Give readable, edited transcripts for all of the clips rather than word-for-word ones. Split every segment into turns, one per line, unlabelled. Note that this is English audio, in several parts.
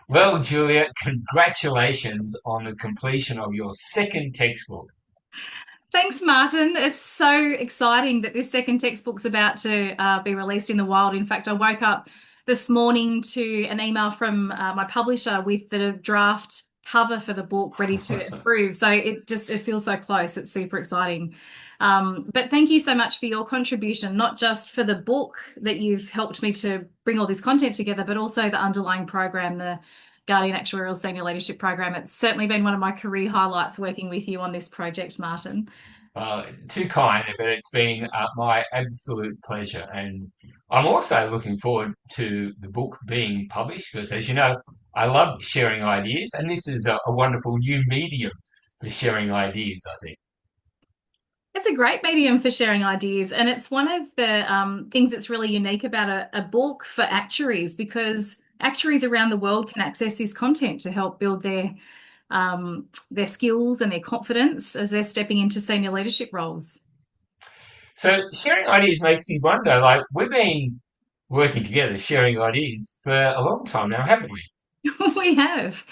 Well, Julia, congratulations on the completion of your second textbook.
Thanks, Martin. It's so exciting that this second textbook's about to be released in the wild. In fact, I woke up this morning to an email from my publisher with the draft cover for the book ready to approve. So it feels so close. It's super exciting. But thank you so much for your contribution, not just for the book that you've helped me to bring all this content together, but also the underlying program, the Guardian Actuarial Senior Leadership Program. It's certainly been one of my career highlights working with you on this project, Martin.
Too kind, but it's been my absolute pleasure. And I'm also looking forward to the book being published because, as you know, I love sharing ideas, and this is a wonderful new medium for sharing ideas, I think.
It's a great medium for sharing ideas, and it's one of the things that's really unique about a book for actuaries because actuaries around the world can access this content to help build their skills and their confidence as they're stepping into senior leadership roles.
So sharing ideas makes me wonder, like, we've been working together, sharing ideas for a long time now, haven't we?
We have.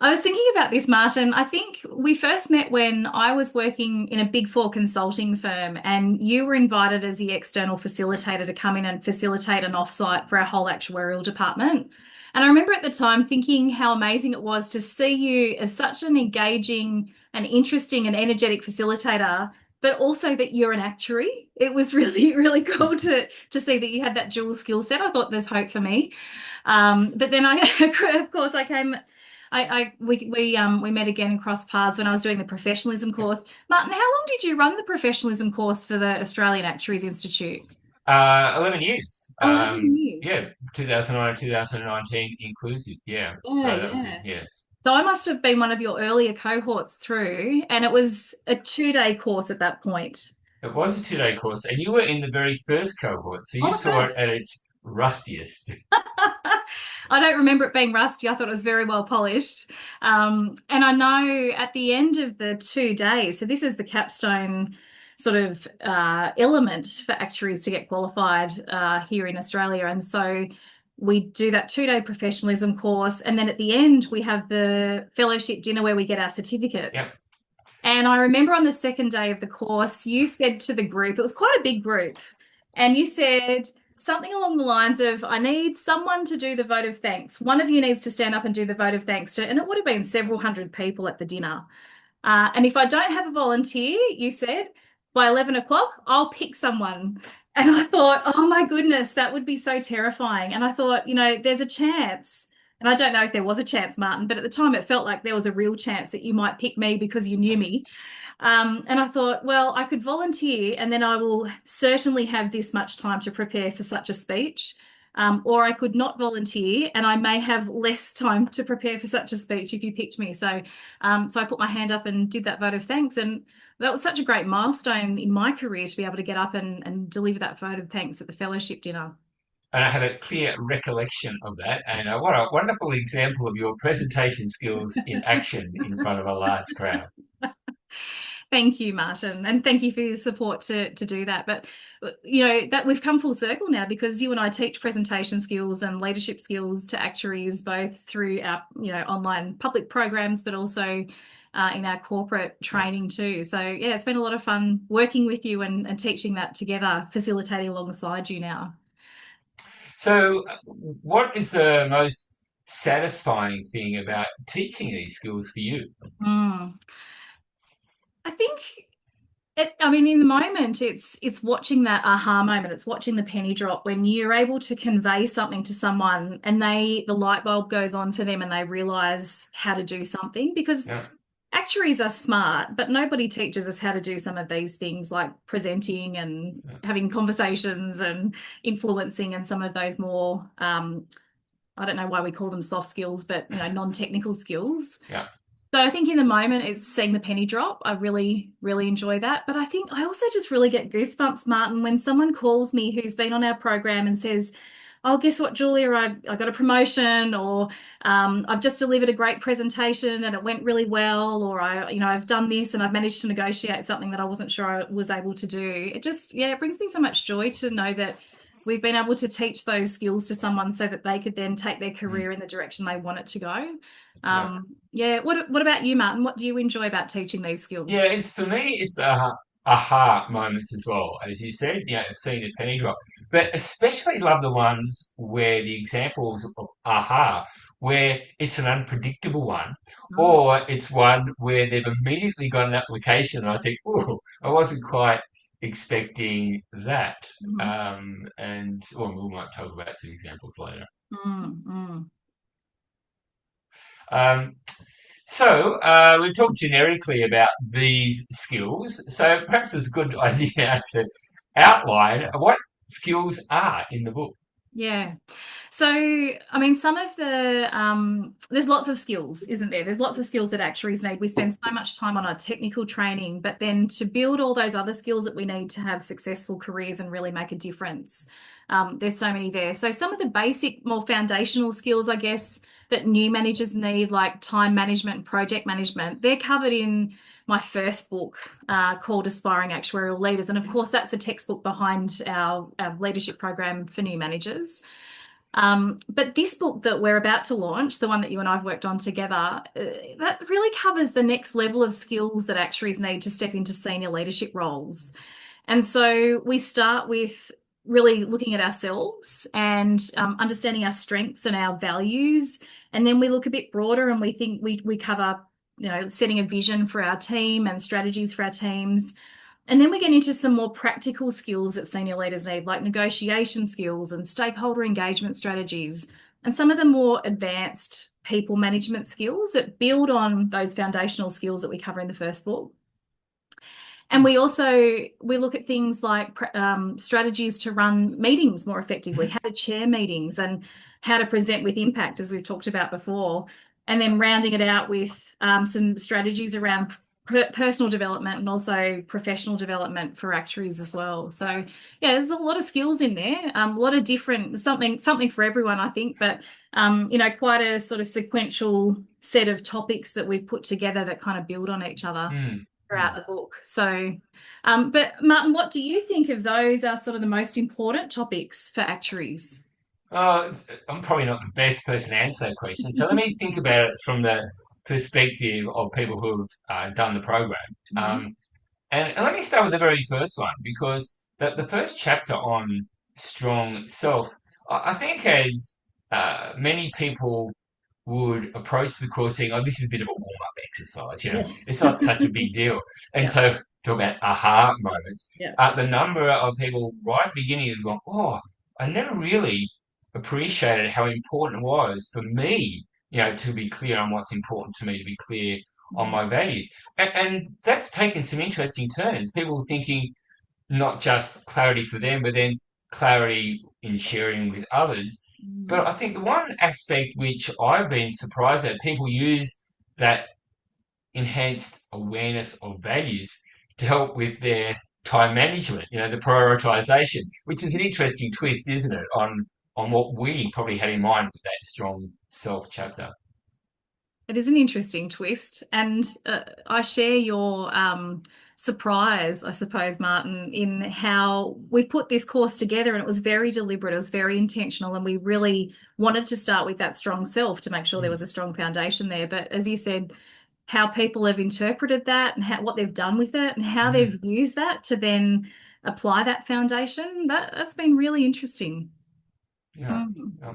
I was thinking about this, Martin. I think we first met when I was working in a Big Four consulting firm, and you were invited as the external facilitator to come in and facilitate an offsite for our whole actuarial department. And I remember at the time thinking how amazing it was to see you as such an engaging and interesting and energetic facilitator, but also that you're an actuary. It was really, really cool to see that you had that dual skill set. I thought there's hope for me. But then of course, I came. We met again and crossed paths when I was doing the professionalism course. Martin, how long did you run the professionalism course for the Australian Actuaries Institute?
11 years.
11 years.
Yeah, 2009 2019 inclusive. Yeah,
Yeah,
so that was it.
yeah.
Yeah,
So I must have been one of your earlier cohorts through, and it was a 2-day course at that point.
it was a 2 day course, and you were in the very first cohort, so you
Oh, the
saw it
first.
at its rustiest.
I don't remember it being rusty. I thought it was very well polished. And I know at the end of the 2 days, so this is the capstone sort of element for actuaries to get qualified here in Australia. And so we do that 2-day professionalism course. And then at the end, we have the fellowship dinner where we get our certificates.
Yep.
And I remember on the second day of the course, you said to the group, it was quite a big group, and you said something along the lines of, I need someone to do the vote of thanks. One of you needs to stand up and do the vote of thanks to, and it would have been several hundred people at the dinner. And if I don't have a volunteer, you said, by 11 o'clock, I'll pick someone. And I thought, oh my goodness, that would be so terrifying. And I thought, there's a chance. And I don't know if there was a chance, Martin, but at the time it felt like there was a real chance that you might pick me because you knew me. And I thought, well, I could volunteer and then I will certainly have this much time to prepare for such a speech. Or I could not volunteer and I may have less time to prepare for such a speech if you picked me. So I put my hand up and did that vote of thanks. And that was such a great milestone in my career to be able to get up and deliver that vote of thanks at the fellowship dinner.
And I have a clear recollection of that. And what a wonderful example of your presentation skills in action in front of a large crowd.
Thank you, Martin, and thank you for your support to do that. But that we've come full circle now because you and I teach presentation skills and leadership skills to actuaries both through our online public programs, but also in our corporate
Yeah.
training too. So yeah, it's been a lot of fun working with you and teaching that together, facilitating alongside you now.
So, what is the most satisfying thing about teaching these skills for you?
Mm. I think I mean, in the moment, it's watching that aha moment. It's watching the penny drop when you're able to convey something to someone and the light bulb goes on for them and they realize how to do something because
Yeah.
actuaries are smart, but nobody teaches us how to do some of these things like presenting and
Yeah.
having conversations and influencing and some of those more I don't know why we call them soft skills, but non-technical skills.
Yeah.
So I think in the moment it's seeing the penny drop. I really, really enjoy that. But I think I also just really get goosebumps, Martin, when someone calls me who's been on our program and says, "Oh, guess what, Julia? I got a promotion, or I've just delivered a great presentation and it went really well, or I've done this and I've managed to negotiate something that I wasn't sure I was able to do." It just, yeah, it brings me so much joy to know that we've been able to teach those skills to someone so that they could then take their
Mm,
career in the direction they want it to go.
yeah.
Yeah. What about you, Martin? What do you enjoy about teaching these
Yeah,
skills?
it's for me, it's the aha moments as well, as you said, seeing the penny drop. But especially love the ones where the examples of aha, where it's an unpredictable one,
Oh.
or it's one where they've immediately got an application, and I think, oh, I wasn't quite expecting that.
Mhm.
And well, we might talk about some examples later.
Mm, mm.
Um, we've talked generically about these skills. So perhaps it's a good idea to outline what skills are in the book.
Yeah. So, I mean, some of the there's lots of skills, isn't there? There's lots of skills that actuaries need. We spend so much time on our technical training, but then to build all those other skills that we need to have successful careers and really make a difference, there's so many there. So, some of the basic, more foundational skills, I guess, that new managers need, like time management and project management, they're covered in my first book called Aspiring Actuarial Leaders. And of course, that's a textbook behind our leadership program for new managers. But this book that we're about to launch, the one that you and I've worked on together, that really covers the next level of skills that actuaries need to step into senior leadership roles. And so we start with really looking at ourselves and understanding our strengths and our values. And then we look a bit broader and we think we cover, setting a vision for our team and strategies for our teams. And then we get into some more practical skills that senior leaders need, like negotiation skills and stakeholder engagement strategies, and some of the more advanced people management skills that build on those foundational skills that we cover in the first book. And we look at things like strategies to run meetings more effectively,
Mhm.
how to chair meetings, and how to present with impact, as we've talked about before. And then rounding it out with some strategies around personal development and also professional development for actuaries as well. So yeah, there's a lot of skills in there, a lot of different something for everyone, I think. But quite a sort of sequential set of topics that we've put together that kind of build on each other
Mm,
throughout
mm.
the book. So, but Martin, what do you think of those are sort of the most important topics for actuaries?
I'm probably not the best person to answer that question. So let me think about it from the perspective of people who have done the program.
Mhm.
Um, and let me start with the very first one because the first chapter on strong self, I think, as many people would approach the course saying, "Oh, this is a bit of a warm-up exercise.
Yeah.
It's not such a big deal." And
Yeah.
so, talk about aha moments.
Yeah.
The number of people right at the beginning have gone, "Oh, I never really appreciated how important it was for me, to be clear on what's important to me, to be clear on my values." And that's taken some interesting turns. People thinking not just clarity for them, but then clarity in sharing with others.
Mhm.
But I think the one aspect which I've been surprised at, people use that enhanced awareness of values to help with their time management, the prioritization, which is an interesting twist, isn't it, on what we probably had in mind with that strong self chapter.
It is an interesting twist, and I share your surprise, I suppose, Martin, in how we put this course together, and it was very deliberate, it was very intentional, and we really wanted to start with that strong self to make sure there
Mm,
was a strong foundation there. But as you said, how people have interpreted that and what they've done with it and how
mm,
they've used that to then apply that foundation, that's been really interesting.
yeah.
Mm.
Yeah.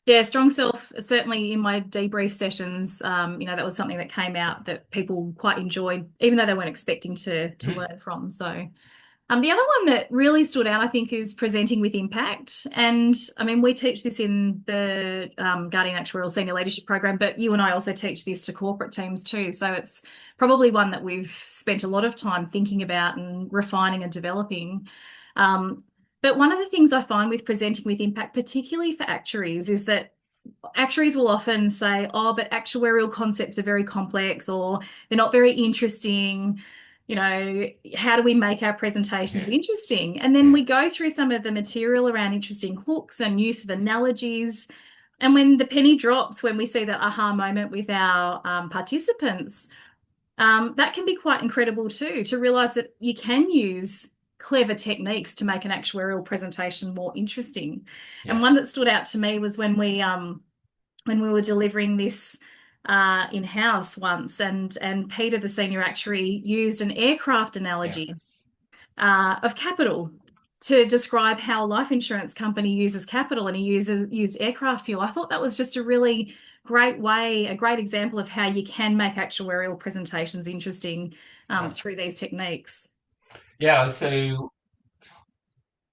Yeah, strong self, certainly in my debrief sessions, that was something that came out that people quite enjoyed, even though they weren't expecting to
Mm,
learn from. So the other one that really stood out, I think, is presenting with impact. And I mean, we teach this in the Guardian Actuarial Senior Leadership Program, but you and I also teach this to corporate teams too. So it's probably one that we've spent a lot of time thinking about and refining and developing. Um, but one of the things I find with presenting with impact, particularly for actuaries, is that actuaries will often say, oh, but actuarial concepts are very complex or they're not very interesting. How do we make our presentations
yeah.
interesting? And then
Yeah.
we go through some of the material around interesting hooks and use of analogies. And when the penny drops, when we see the aha moment with our participants, that can be quite incredible too, to realize that you can use clever techniques to make an actuarial presentation more interesting. And
Yeah.
one that stood out to me was when we were delivering this in-house once, and Peter, the senior actuary, used an aircraft
Yeah.
analogy of capital to describe how a life insurance company uses capital, and he used aircraft fuel. I thought that was just a really great way, a great example of how you can make actuarial presentations interesting
Right.
through these techniques.
Yeah. So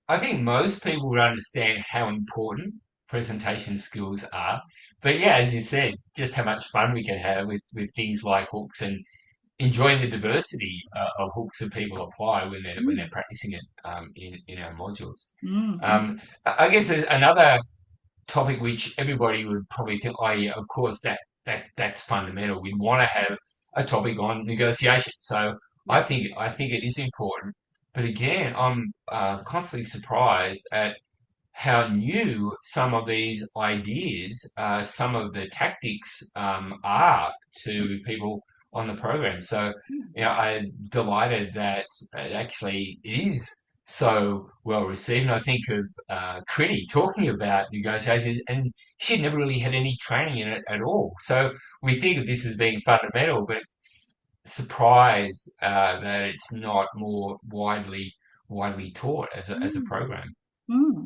I think most people would understand how important presentation skills are. But yeah, as you said, just how much fun we can have with things like hooks and enjoying the diversity of hooks that people apply when they're
Mm,
practicing it in our modules.
mm, mm,
I guess there's another topic which everybody would probably think, oh yeah, of course that's fundamental. We want to have a topic on negotiation. So
yep.
I think it is important. But again, I'm constantly surprised at how new some of these ideas, some of the tactics are to people on the program. So, you know, I'm delighted that it actually is so well received. And I think of Critty talking about negotiations, and she'd never really had any training in it at all. So we think of this as being fundamental, but surprised that it's not more widely taught as a
Mm.
program.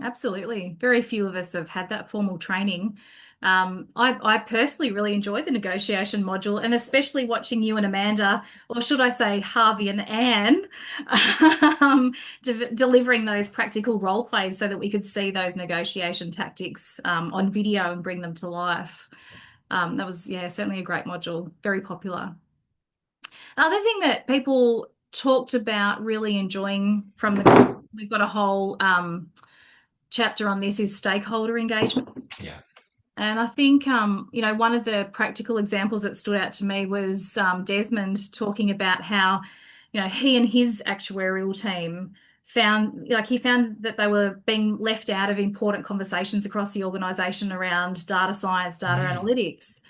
Absolutely. Very few of us have had that formal training. I personally really enjoyed the negotiation module, and especially watching you and Amanda, or should I say Harvey and Anne, delivering those practical role plays so that we could see those negotiation tactics on video and bring them to life. That was, yeah, certainly a great module, very popular. Other thing that people talked about really enjoying from the course, we've got a whole chapter on this, is stakeholder engagement.
Yeah.
And I think, one of the practical examples that stood out to me was Desmond talking about how, he and his actuarial team he found that they were being left out of important conversations across the organization around data science, data
Mm,
analytics,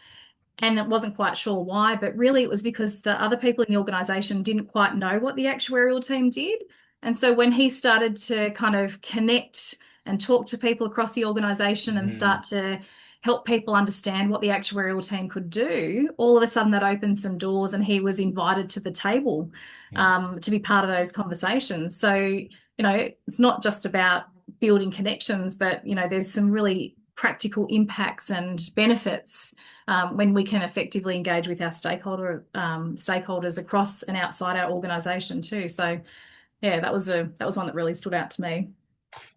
and it wasn't quite sure why, but really it was because the other people in the organization didn't quite know what the actuarial team did. And so when he started to kind of connect and talk to people across the organization and
mm,
start to help people understand what the actuarial team could do, all of a sudden that opened some doors, and he was invited to the table
yeah.
to be part of those conversations. So, it's not just about building connections, but, there's some really practical impacts and benefits when we can effectively engage with our stakeholders across and outside our organisation too. So yeah, that was one that really stood out to me.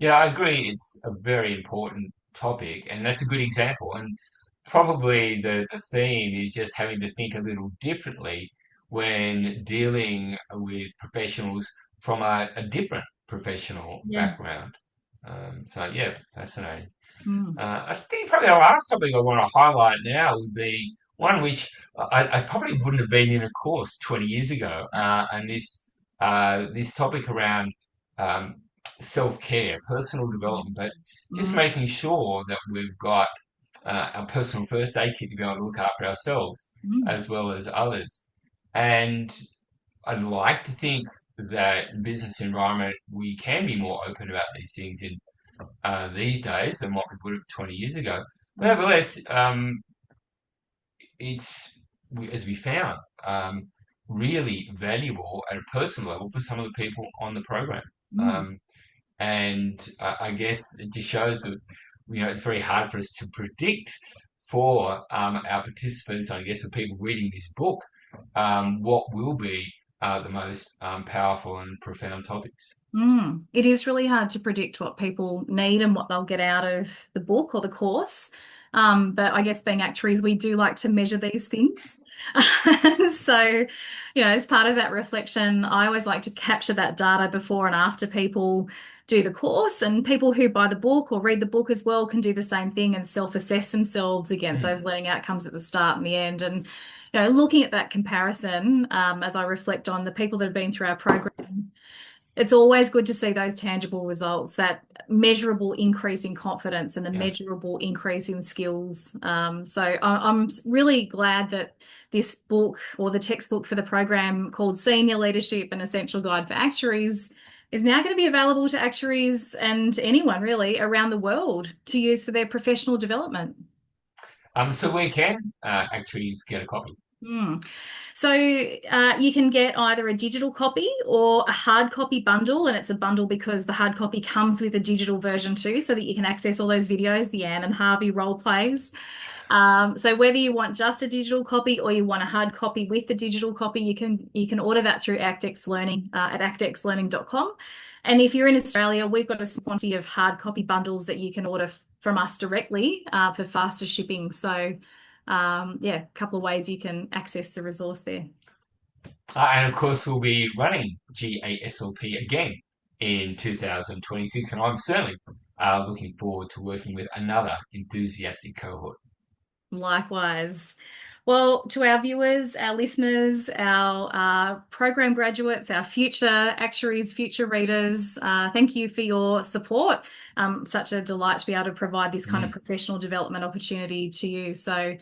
Yeah, I agree. It's a very important topic, and that's a good example. And probably the theme is just having to think a little differently when dealing with professionals from a different professional
Yeah.
background. So yeah, fascinating.
Mm.
I think probably the last topic I want to highlight now would be one which I probably wouldn't have been in a course 20 years ago, and this topic around um, self-care, personal development, but just
Mm.
making sure that we've got our personal first aid kit to be able to look after ourselves
Mm.
as well as others. And I'd like to think that in business environment we can be more open about these things in these days than what we would have 20 years ago. But
Mm.
nevertheless, it's, as we found, really valuable at a personal level for some of the people on the program.
Mm.
Um, and I guess it just shows that, it's very hard for us to predict for our participants, I guess, for people reading this book, what will be the most powerful and profound topics.
It is really hard to predict what people need and what they'll get out of the book or the course. But I guess being actuaries, we do like to measure these things. So, as part of that reflection, I always like to capture that data before and after people do the course. And people who buy the book or read the book as well can do the same thing and self-assess themselves against
Mm,
those learning outcomes at the start and the end. And, looking at that comparison, as I reflect on the people that have been through our program, it's always good to see those tangible results, that measurable increase in confidence and the
yeah.
measurable increase in skills. I'm really glad that this book, or the textbook for the program called Senior Leadership: An Essential Guide for Actuaries, is now going to be available to actuaries and anyone really around the world to use for their professional development.
So where can actuaries get a copy?
Hmm. So you can get either a digital copy or a hard copy bundle, and it's a bundle because the hard copy comes with a digital version too, so that you can access all those videos, the Anne and Harvey role plays. So whether you want just a digital copy or you want a hard copy with the digital copy, you can order that through ActX Learning at actxlearning.com. And if you're in Australia, we've got a quantity of hard copy bundles that you can order from us directly for faster shipping. So yeah, a couple of ways you can access the resource there.
And of course, we'll be running GASLP again in 2026, and I'm certainly looking forward to working with another enthusiastic cohort.
Likewise. Well, to our viewers, our listeners, our program graduates, our future actuaries, future readers, thank you for your support. Such a delight to be able to provide this kind of
Mm.
professional development opportunity to you. So,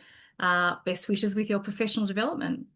best wishes with your professional development.